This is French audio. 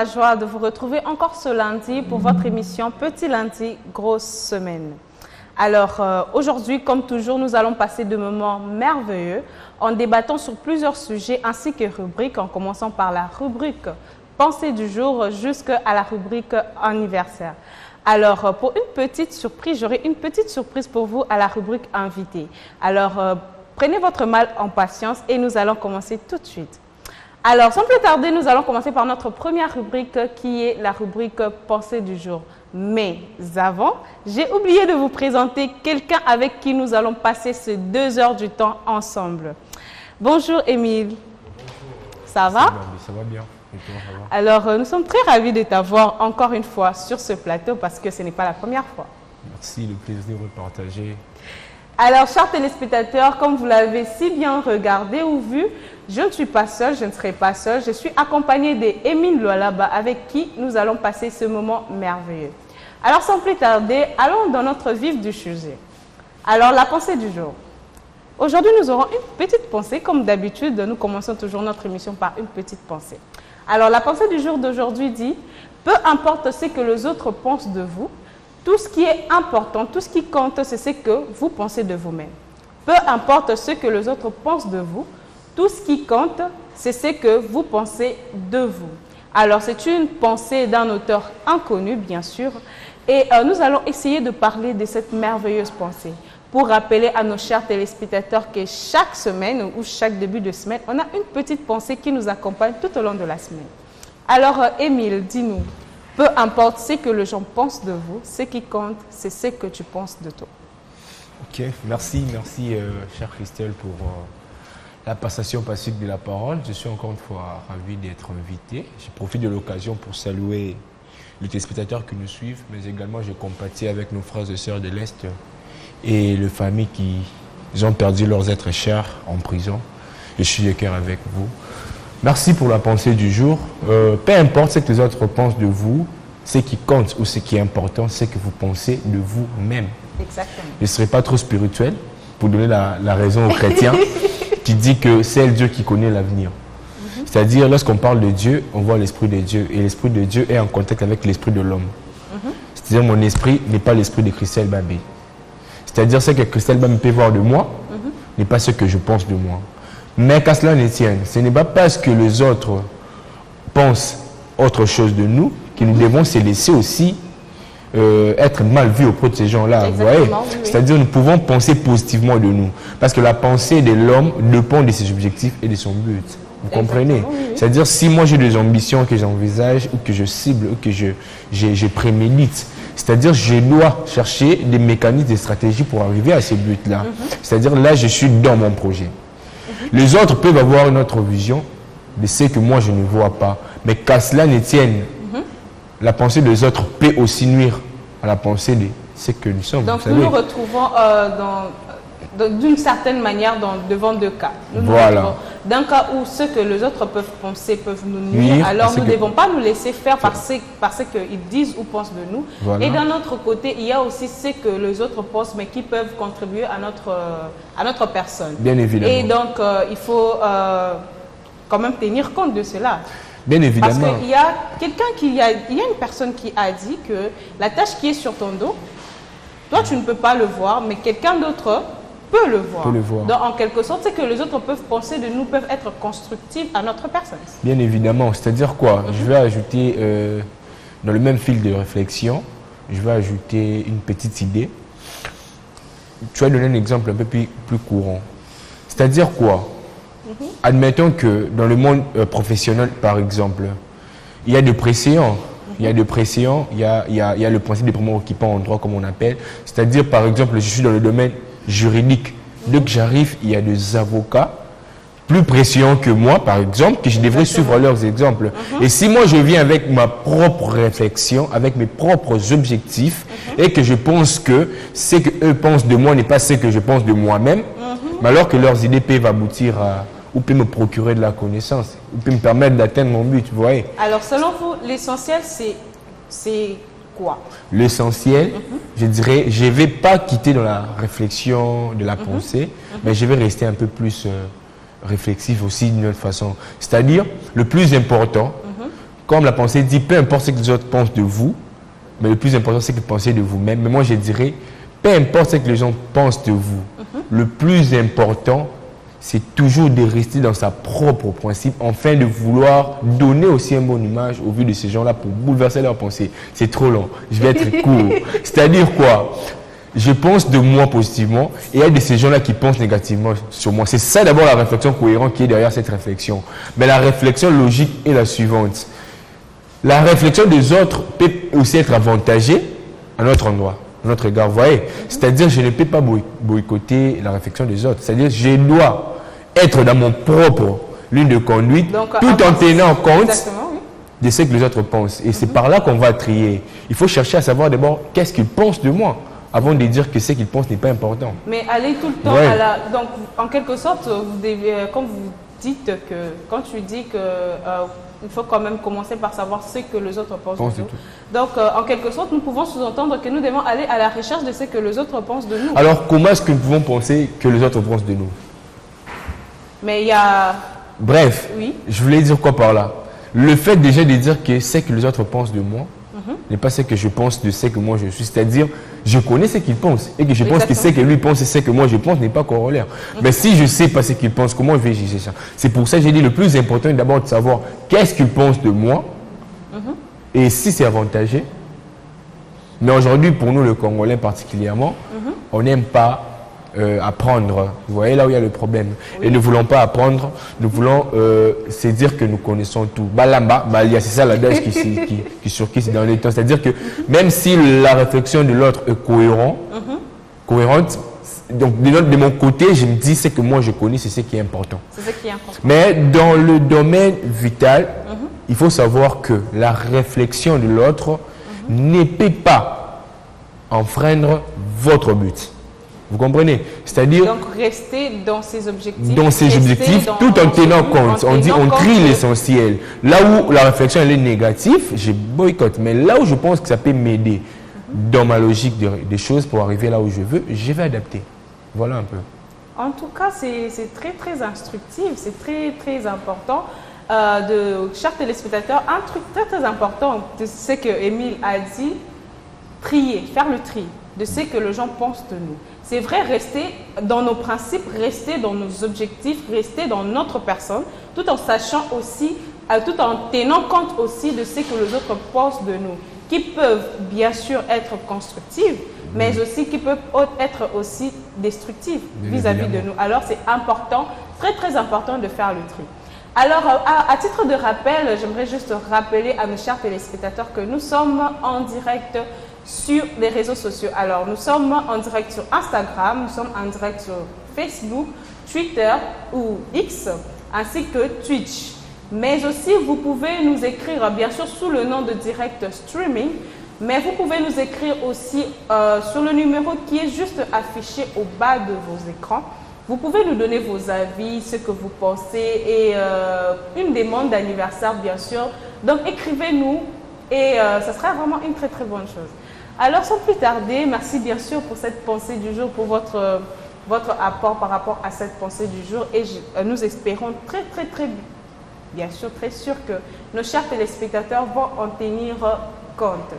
joie de vous retrouver encore ce lundi pour votre émission Petit Lundi, Grosse Semaine. Alors aujourd'hui, comme toujours, nous allons passer de moments merveilleux en débattant sur plusieurs sujets ainsi que rubriques, en commençant par la rubrique Pensée du jour jusqu'à la rubrique Anniversaire. Alors pour une petite surprise, j'aurai une petite surprise pour vous à la rubrique Invité. Alors prenez votre mal en patience et nous allons commencer tout de suite. Alors, sans plus tarder, nous allons commencer par notre première rubrique qui est la rubrique Pensée du jour. Mais avant, j'ai oublié de vous présenter quelqu'un avec qui nous allons passer ces 2 heures du temps ensemble. Bonjour Émile. Bonjour. Ça va? Ça va bien. Et toi, ça va? Alors, nous sommes très ravis de t'avoir encore une fois sur ce plateau parce que ce n'est pas la première fois. Merci, le plaisir de partager. Alors, chers téléspectateurs, comme vous l'avez si bien regardé ou vu, je ne suis pas seule, je ne serai pas seule. Je suis accompagnée d'Émile Lualaba avec qui nous allons passer ce moment merveilleux. Alors, sans plus tarder, allons dans notre vif du sujet. Alors, la pensée du jour. Aujourd'hui, nous aurons une petite pensée. Comme d'habitude, nous commençons toujours notre émission par une petite pensée. Alors, la pensée du jour d'aujourd'hui dit « Peu importe ce que les autres pensent de vous, tout ce qui est important, tout ce qui compte, c'est ce que vous pensez de vous-même. Peu importe ce que les autres pensent de vous, tout ce qui compte, c'est ce que vous pensez de vous. » Alors, c'est une pensée d'un auteur inconnu, bien sûr, et nous allons essayer de parler de cette merveilleuse pensée pour rappeler à nos chers téléspectateurs que chaque semaine ou chaque début de semaine, on a une petite pensée qui nous accompagne tout au long de la semaine. Alors, Émile, dis-nous. Peu importe ce que les gens pensent de vous, ce qui compte, c'est ce que tu penses de toi. Ok, merci, chère Christelle, pour la passation pacifique de la parole. Je suis encore une fois ravi d'être invité. Je profite de l'occasion pour saluer les téléspectateurs qui nous suivent, mais également je compatis avec nos frères et sœurs de l'Est et les familles qui ont perdu leurs êtres chers en prison. Je suis de cœur avec vous. Merci pour la pensée du jour. Peu importe ce que les autres pensent de vous, ce qui compte ou ce qui est important, c'est que vous pensez de vous-même. Exactement. Je ne serai pas trop spirituel pour donner la raison aux chrétiens qui dit que c'est Dieu qui connaît l'avenir. C'est-à-dire, lorsqu'on parle de Dieu, on voit l'Esprit de Dieu. Et l'Esprit de Dieu est en contact avec l'Esprit de l'homme. C'est-à-dire, mon esprit n'est pas l'esprit de Christelle Babé. C'est-à-dire, ce que Christelle Babé peut voir de moi n'est pas ce que je pense de moi. Mais qu'à cela ne tienne, ce n'est pas parce que les autres pensent autre chose de nous que nous devons se laisser aussi être mal vus auprès de ces gens-là. Vous voyez? Oui. C'est-à-dire nous pouvons penser positivement de nous. Parce que la pensée de l'homme dépend de ses objectifs et de son but. Vous comprenez? Oui. C'est-à-dire si moi j'ai des ambitions que j'envisage ou que je cible ou que je prémédite, c'est-à-dire je dois chercher des mécanismes, des stratégies pour arriver à ces buts-là. C'est-à-dire là je suis dans mon projet. Les autres peuvent avoir une autre vision de ce que moi je ne vois pas. Mais qu'à cela ne tienne, la pensée des autres peut aussi nuire à la pensée de ce que nous sommes. Donc nous nous retrouvons d'une certaine manière devant 2 cas. Voilà. D'un cas où ce que les autres peuvent penser peuvent nous nuire, alors nous ne devons pas nous laisser faire par ce qu'ils disent ou pensent de nous. Voilà. Et d'un autre côté, il y a aussi ce que les autres pensent, mais qui peuvent contribuer à notre personne. Bien évidemment. Et donc, il faut quand même tenir compte de cela. Bien évidemment. Parce qu'il y a il y a une personne qui a dit que la tâche qui est sur ton dos, toi tu ne peux pas le voir, mais quelqu'un d'autre peut le voir. Donc, en quelque sorte, c'est que les autres peuvent penser de nous, peuvent être constructifs à notre personne. Bien évidemment. C'est-à-dire quoi? Je vais ajouter, dans le même fil de réflexion, je vais ajouter une petite idée. Tu vas donner un exemple un peu plus courant. C'est-à-dire quoi? Admettons que dans le monde professionnel, par exemple, il y a des pressions. Il y a des pressions, il y a le principe des primo-occupants en droit, comme on appelle. C'est-à-dire, par exemple, je suis dans le domaine juridique. Dès que j'arrive, il y a des avocats plus pressionnants que moi, par exemple, que je devrais suivre leurs exemples. Et si moi, je viens avec ma propre réflexion, avec mes propres objectifs, et que je pense que ce qu'eux pensent de moi n'est pas ce que je pense de moi-même, mais alors que leurs idées peuvent aboutir à... ou peut me procurer de la connaissance, ou peut me permettre d'atteindre mon but, vous voyez. Alors, selon vous, l'essentiel, c'est quoi? L'essentiel, je dirais, je ne vais pas quitter dans la réflexion de la pensée, mais je vais rester un peu plus réflexif aussi d'une autre façon. C'est-à-dire, le plus important, comme la pensée dit, peu importe ce que les autres pensent de vous, mais le plus important, c'est que vous pensez de vous-même. Mais moi, je dirais, peu importe ce que les gens pensent de vous, le plus important, c'est toujours de rester dans sa propre principe, afin de vouloir donner aussi une bonne image au vu de ces gens-là pour bouleverser leur pensée. C'est trop long, je vais être court. C'est-à-dire quoi? Je pense de moi positivement et il y a de ces gens-là qui pensent négativement sur moi. C'est ça d'abord la réflexion cohérente qui est derrière cette réflexion. Mais la réflexion logique est la suivante. La réflexion des autres peut aussi être avantagée à notre endroit, à notre égard. Vous voyez? C'est-à-dire je ne peux pas boycotter la réflexion des autres. C'est-à-dire je dois être dans mon propre ligne de conduite, donc, tout en tenant compte de ce que les autres pensent. Et c'est par là qu'on va trier. Il faut chercher à savoir d'abord qu'est-ce qu'ils pensent de moi, avant de dire que ce qu'ils pensent n'est pas important. Mais aller tout le temps à la... Donc, en quelque sorte, vous devez, comme vous dites que... Quand tu dis que... il faut quand même commencer par savoir ce que les autres pensent de nous. Donc, en quelque sorte, nous pouvons sous-entendre que nous devons aller à la recherche de ce que les autres pensent de nous. Alors, comment est-ce que nous pouvons penser que les autres pensent de nous? Mais il y a... Bref, je voulais dire quoi par là? Le fait déjà de dire que ce que les autres pensent de moi n'est pas ce que je pense de ce que moi je suis. C'est-à-dire, je connais ce qu'il pense et que je pense que ce que lui pense et ce que moi je pense n'est pas corollaire. Mais si je ne sais pas ce qu'il pense, comment je vais juger ça? C'est pour ça que j'ai dit le plus important est d'abord de savoir qu'est-ce qu'il pense de moi et si c'est avantagé. Mais aujourd'hui, pour nous, le Congolais particulièrement, on n'aime pas apprendre. Vous voyez là où il y a le problème. Et ne voulons pas apprendre, nous voulons se dire que nous connaissons tout. Balamba, c'est ça l'adage qui surquise dans les temps. C'est-à-dire que même si la réflexion de l'autre est cohérente, donc de mon côté, je me dis ce que moi je connais, c'est ce qui est important. C'est ce qui est important. Mais dans le domaine vital, il faut savoir que la réflexion de l'autre ne peut pas enfreindre votre but. Vous comprenez? C'est-à-dire... Donc, rester dans ses objectifs. Dans ses objectifs, tout en tenant compte. On dit, on trie l'essentiel. Là où la réflexion elle est négative, je boycotte. Mais là où je pense que ça peut m'aider dans ma logique des choses pour arriver là où je veux, je vais adapter. Voilà un peu. En tout cas, c'est très, très instructif. C'est très, très important. Chers téléspectateurs, un truc très, très important de ce que Émile a dit, trier, faire le tri de ce que les gens pensent de nous. C'est vrai, rester dans nos principes, rester dans nos objectifs, rester dans notre personne, tout en sachant aussi, tout en tenant compte aussi de ce que les autres pensent de nous, qui peuvent bien sûr être constructives, mais aussi qui peuvent être aussi destructives vis-à-vis de nous. Alors c'est important, très très important de faire le tri. Alors, à titre de rappel, j'aimerais juste rappeler à nos chers téléspectateurs que nous sommes en direct sur les réseaux sociaux. Alors, nous sommes en direct sur Instagram, nous sommes en direct sur Facebook, Twitter ou X, ainsi que Twitch. Mais aussi, vous pouvez nous écrire, bien sûr, sous le nom de Direct Streaming, mais vous pouvez nous écrire aussi sur le numéro qui est juste affiché au bas de vos écrans. Vous pouvez nous donner vos avis, ce que vous pensez et une demande d'anniversaire, bien sûr. Donc, écrivez-nous et ça sera vraiment une très, très bonne chose. Alors, sans plus tarder, merci bien sûr pour cette pensée du jour, pour votre apport par rapport à cette pensée du jour. Et nous espérons très, très, très, bien sûr, très sûr que nos chers téléspectateurs vont en tenir compte.